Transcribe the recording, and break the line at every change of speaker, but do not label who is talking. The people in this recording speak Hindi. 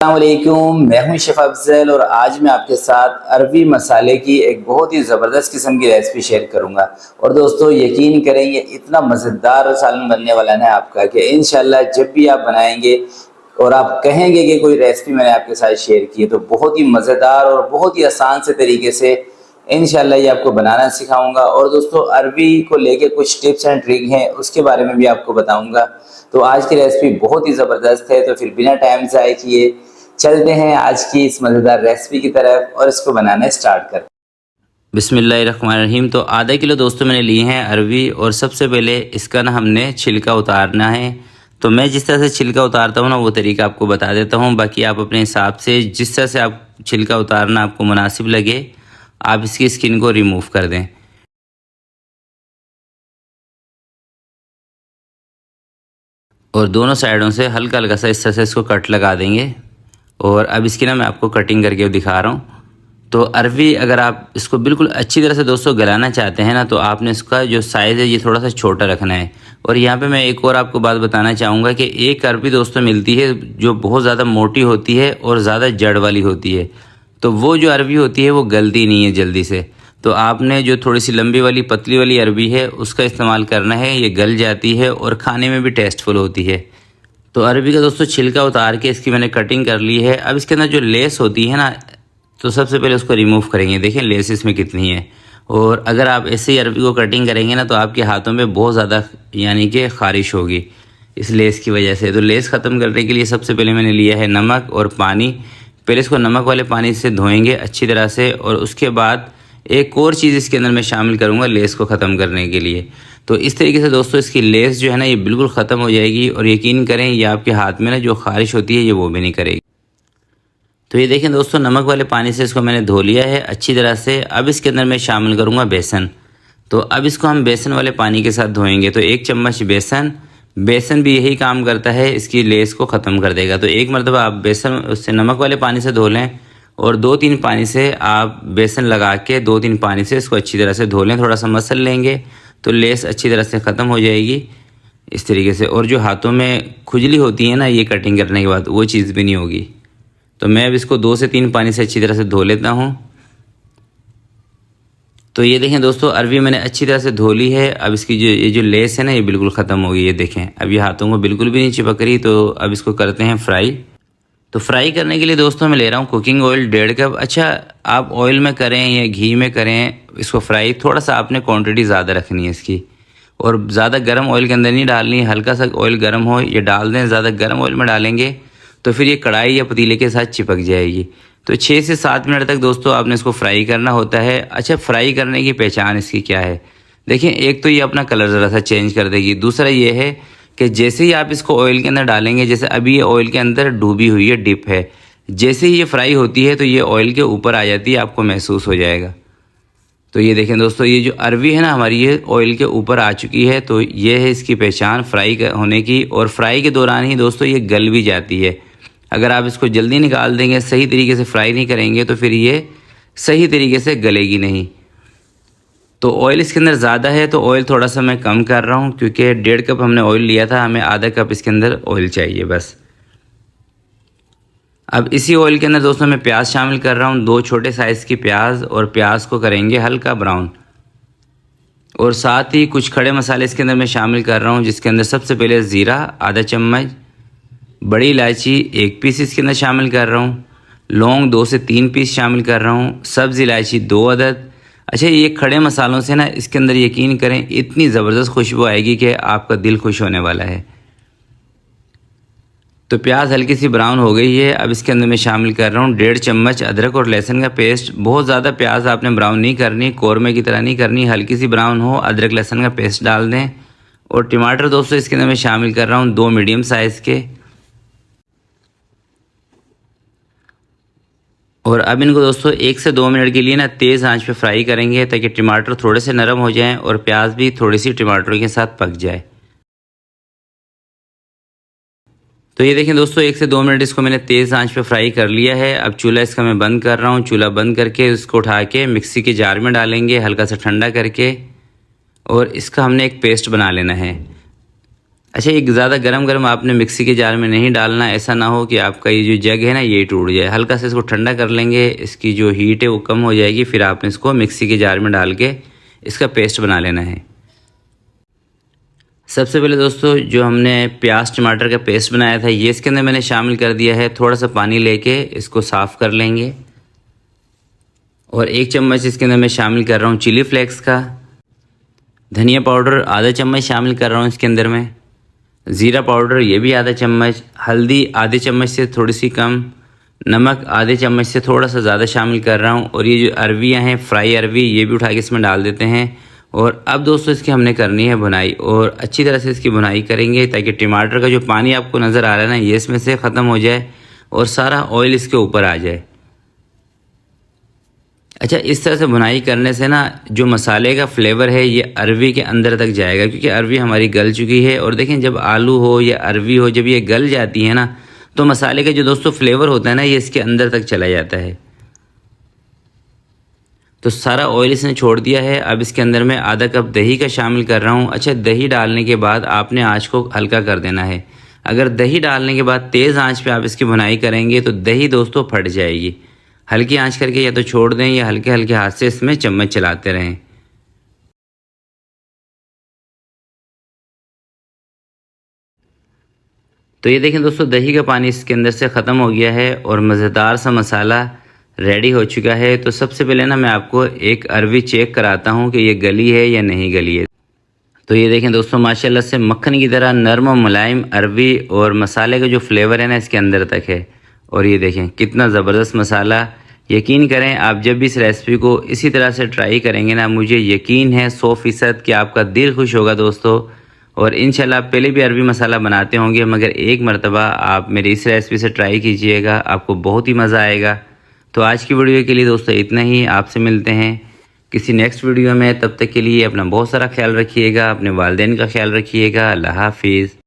अस्सलामुअलैकुम, मैं हूं शेफ़ अफजल और आज मैं आपके साथ अरबी मसाले की एक बहुत ही ज़बरदस्त किस्म की रेसिपी शेयर करूंगा। और दोस्तों यकीन करें ये इतना मज़ेदार सालन बनने वाला है आपका कि इंशाल्लाह जब भी आप बनाएंगे और आप कहेंगे कि कोई रेसिपी मैंने आपके साथ शेयर की है तो बहुत ही मज़ेदार और बहुत ही आसान से तरीके से इंशाल्लाह ये आपको बनाना सिखाऊंगा। और दोस्तों अरबी को लेके कुछ टिप्स एंड ट्रिक हैं उसके बारे में भी आपको बताऊंगा। तो आज की रेसिपी बहुत ही ज़बरदस्त है, तो फिर बिना टाइम ज़ाय किए चलते हैं आज की इस मज़ेदार रेसिपी की तरफ और इसको बनाना स्टार्ट करते हैं।
बिस्मिल्लाहिर्रहमानिर्रहीम। तो आधा किलो दोस्तों मैंने लिए हैं अरवी, और सबसे पहले इसका ना हमने छिलका उतारना है। तो मैं जिस तरह से छिलका उतारता हूँ ना वो तरीका आपको बता देता हूँ, बाकी आप अपने हिसाब से जिस तरह से आप छिलका उतारना आपको मुनासिब लगे आप इसकी स्किन को रिमूव कर दें। और दोनों साइडों से हल्का हल्का सा इस तरह से इसको कट लगा देंगे। और अब इसकी ना मैं आपको कटिंग करके दिखा रहा हूँ। तो अरवी अगर आप इसको बिल्कुल अच्छी तरह से दोस्तों गलाना चाहते हैं ना तो आपने इसका जो साइज़ है ये थोड़ा सा छोटा रखना है। और यहाँ पे मैं एक और आपको बात बताना चाहूँगा कि एक अरवी दोस्तों मिलती है जो बहुत ज़्यादा मोटी होती है और ज़्यादा जड़ वाली होती है, तो वो जो अरवी होती है वो गलती नहीं है जल्दी से। तो आपने जो थोड़ी सी लंबी वाली पतली वाली अरवी है उसका इस्तेमाल करना है, ये गल जाती है और खाने में भी टेस्टफुल होती है। तो अरबी का दोस्तों छिलका उतार के इसकी मैंने कटिंग कर ली है। अब इसके अंदर जो लेस होती है ना तो सबसे पहले उसको रिमूव करेंगे। देखें लेस इसमें कितनी है। और अगर आप ऐसे ही अरबी को कटिंग करेंगे ना तो आपके हाथों में बहुत ज़्यादा यानी कि ख़ारिश होगी इस लेस की वजह से। तो लेस ख़त्म करने के लिए सबसे पहले मैंने लिया है नमक और पानी। पहले इसको नमक वाले पानी से धोएंगे अच्छी तरह से, और उसके बाद एक और चीज़ इसके अंदर मैं शामिल करूँगा लेस को ख़त्म करने के लिए। तो इस तरीके से दोस्तों इसकी लेस जो है ना ये बिल्कुल ख़त्म हो जाएगी, और यकीन करें ये आपके हाथ में ना जो ख़ारिश होती है ये वो भी नहीं करेगी। तो ये देखें दोस्तों नमक वाले पानी से इसको मैंने धो लिया है अच्छी तरह से। अब इसके अंदर मैं शामिल करूँगा बेसन। तो अब इसको हम बेसन वाले पानी के साथ धोएंगे। तो 1 चम्मच बेसन भी यही काम करता है, इसकी लेस को ख़त्म कर देगा। तो एक मरतबा आप बेसन उससे नमक वाले पानी से धो लें और 2-3 पानी से आप बेसन लगा के 2-3 पानी से इसको अच्छी तरह से धो लें। थोड़ा सा मसल लेंगे तो लेस अच्छी तरह से ख़त्म हो जाएगी इस तरीके से। और जो हाथों में खुजली होती है ना ये कटिंग करने के बाद वो चीज़ भी नहीं होगी। तो मैं अब इसको 2 से 3 पानी से अच्छी तरह से धो लेता हूँ। तो ये देखें दोस्तों अरवी मैंने अच्छी तरह से धो ली है। अब इसकी ये जो लेस है ना ये बिल्कुल ख़त्म हो गई। ये देखें अब ये हाथों को बिल्कुल भी नहीं चिपक रही। तो अब इसको करते हैं फ्राई। तो फ्राई करने के लिए दोस्तों मैं ले रहा हूँ कुकिंग ऑयल 1.5 कप। अच्छा आप ऑयल में करें या घी में करें इसको फ्राई, थोड़ा सा आपने क्वांटिटी ज़्यादा रखनी है इसकी। और ज़्यादा गर्म ऑयल के अंदर नहीं डालनी, हल्का सा ऑयल गर्म हो ये डाल दें। ज़्यादा गर्म ऑयल में डालेंगे तो फिर ये कढ़ाई या पतीले के साथ चिपक जाएगी। तो 6 से 7 मिनट तक दोस्तों आपने इसको फ्राई करना होता है। अच्छा फ्राई करने की पहचान इसकी क्या है, देखिए एक तो ये अपना कलर ज़रा सा चेंज कर देगी। दूसरा ये है कि जैसे ही आप इसको ऑयल के अंदर डालेंगे, जैसे अभी ये ऑयल के अंदर डूबी हुई है डिप है, जैसे ही ये फ्राई होती है तो ये ऑयल के ऊपर आ जाती है, आपको महसूस हो जाएगा। तो ये देखें दोस्तों ये जो अरवी है ना हमारी ये ऑयल के ऊपर आ चुकी है। तो ये है इसकी पहचान फ्राई होने की। और फ्राई के दौरान ही दोस्तों ये गल भी जाती है। अगर आप इसको जल्दी निकाल देंगे, सही तरीके से फ्राई नहीं करेंगे तो फिर ये सही तरीके से गलेगी नहीं। तो ऑयल इसके अंदर ज़्यादा है तो ऑयल थोड़ा सा मैं कम कर रहा हूँ, क्योंकि 1.5 कप हमने ऑयल लिया था, हमें आधा कप इसके अंदर ऑयल चाहिए बस। अब इसी ऑयल के अंदर दोस्तों मैं प्याज शामिल कर रहा हूँ, 2 छोटे साइज़ की प्याज, और प्याज को करेंगे हल्का ब्राउन। और साथ ही कुछ खड़े मसाले इसके अंदर मैं शामिल कर रहा हूँ, जिसके अंदर सबसे पहले ज़ीरा आधा चम्मच, बड़ी इलायची 1 पीस इसके अंदर शामिल कर रहा हूँ, लौंग 2 से 3 पीस शामिल कर रहा हूँ, सब्ज़ इलायची 2 अदद। अच्छा ये खड़े मसालों से ना इसके अंदर यकीन करें इतनी ज़बरदस्त खुशबू आएगी कि आपका दिल खुश होने वाला है। तो प्याज हल्की सी ब्राउन हो गई है। अब इसके अंदर मैं शामिल कर रहा हूँ 1.5 चम्मच अदरक और लहसुन का पेस्ट। बहुत ज़्यादा प्याज आपने ब्राउन नहीं करनी, कौरमे की तरह नहीं करनी, हल्की सी ब्राउन हो अदरक लहसुन का पेस्ट डाल दें। और टमाटर दोस्तों इसके अंदर मैं शामिल कर रहा हूँ 2 मीडियम साइज़ के। और अब इनको दोस्तों 1 से 2 मिनट के लिए ना तेज़ आंच पे फ्राई करेंगे, ताकि टमाटर थोड़े से नरम हो जाएं और प्याज भी थोड़ी सी टमाटरों के साथ पक जाए। तो ये देखें दोस्तों 1 से 2 मिनट इसको मैंने तेज़ आंच पे फ्राई कर लिया है। अब चूल्हा इसका मैं बंद कर रहा हूँ। चूल्हा बंद करके इसको उठा के मिक्सी के जार में डालेंगे हल्का सा ठंडा करके, और इसका हमने एक पेस्ट बना लेना है। अच्छा, ये ज़्यादा गरम गरम आपने मिक्सी के जार में नहीं डालना, ऐसा ना हो कि आपका ये जो जग है ना ये टूट जाए। हल्का सा इसको ठंडा कर लेंगे, इसकी जो हीट है वो कम हो जाएगी, फिर आपने इसको मिक्सी के जार में डाल के इसका पेस्ट बना लेना है। सबसे पहले दोस्तों जो हमने प्याज टमाटर का पेस्ट बनाया था ये इसके अंदर मैंने शामिल कर दिया है। थोड़ा सा पानी लेके इसको साफ़ कर लेंगे और 1 चम्मच इसके अंदर मैं शामिल कर रहा हूँ चिली फ्लेक्स का। धनिया पाउडर आधा चम्मच शामिल कर रहा हूँ इसके अंदर में। ज़ीरा पाउडर ये भी आधा चम्मच। हल्दी आधे चम्मच से थोड़ी सी कम। नमक आधे चम्मच से थोड़ा सा ज़्यादा शामिल कर रहा हूँ। और ये जो अरवियाँ हैं फ्राई अरवी ये भी उठा के इसमें डाल देते हैं। और अब दोस्तों इसकी हमने करनी है भुनाई और अच्छी तरह से इसकी भुनाई करेंगे ताकि टमाटर का जो पानी आपको नज़र आ रहा है ना ये इसमें से ख़त्म हो जाए और सारा ऑयल इसके ऊपर आ जाए। अच्छा, इस तरह से भुनाई करने से ना जो मसाले का फ्लेवर है ये अरवी के अंदर तक जाएगा, क्योंकि अरवी हमारी गल चुकी है। और देखें जब आलू हो या अरवी हो जब ये गल जाती है ना तो मसाले का जो दोस्तों फ्लेवर होता है ना ये इसके अंदर तक चला जाता है। तो सारा ऑयल इसने छोड़ दिया है। अब इसके अंदर मैं आधा कप दही का शामिल कर रहा हूँ। अच्छा, दही डालने के बाद आपने आँच को हल्का कर देना है। अगर दही डालने के बाद तेज़ आँच पे आप इसकी भुनाई करेंगे तो दही दोस्तों फट जाएगी। हल्की आंच करके या तो छोड़ दें या हल्के हल्के हाथ से इसमें चम्मच चलाते रहें। तो ये देखें दोस्तों दही का पानी इसके अंदर से ख़त्म हो गया है और मज़ेदार सा मसाला रेडी हो चुका है। तो सबसे पहले ना मैं आपको एक अरवी चेक कराता हूँ कि ये गली है या नहीं गली है। तो ये देखें दोस्तों माशाल्लाह से मक्खन की तरह नरम और मुलायम अरवी और मसाले का जो फ्लेवर है ना इसके अंदर तक है। और ये देखें कितना ज़बरदस्त मसाला। यकीन करें आप जब भी इस रेसिपी को इसी तरह से ट्राई करेंगे ना मुझे यकीन है 100% कि आपका दिल खुश होगा दोस्तों। और इंशाल्लाह आप पहले भी अरबी मसाला बनाते होंगे मगर एक मरतबा आप मेरी इस रेसिपी से ट्राई कीजिएगा, आपको बहुत ही मज़ा आएगा। तो आज की वीडियो के लिए दोस्तों इतना ही। आपसे मिलते हैं किसी नेक्स्ट वीडियो में। तब तक के लिए अपना बहुत सारा ख्याल रखिएगा, अपने वालिदैन का ख्याल रखिएगा। अल्लाह हाफिज़।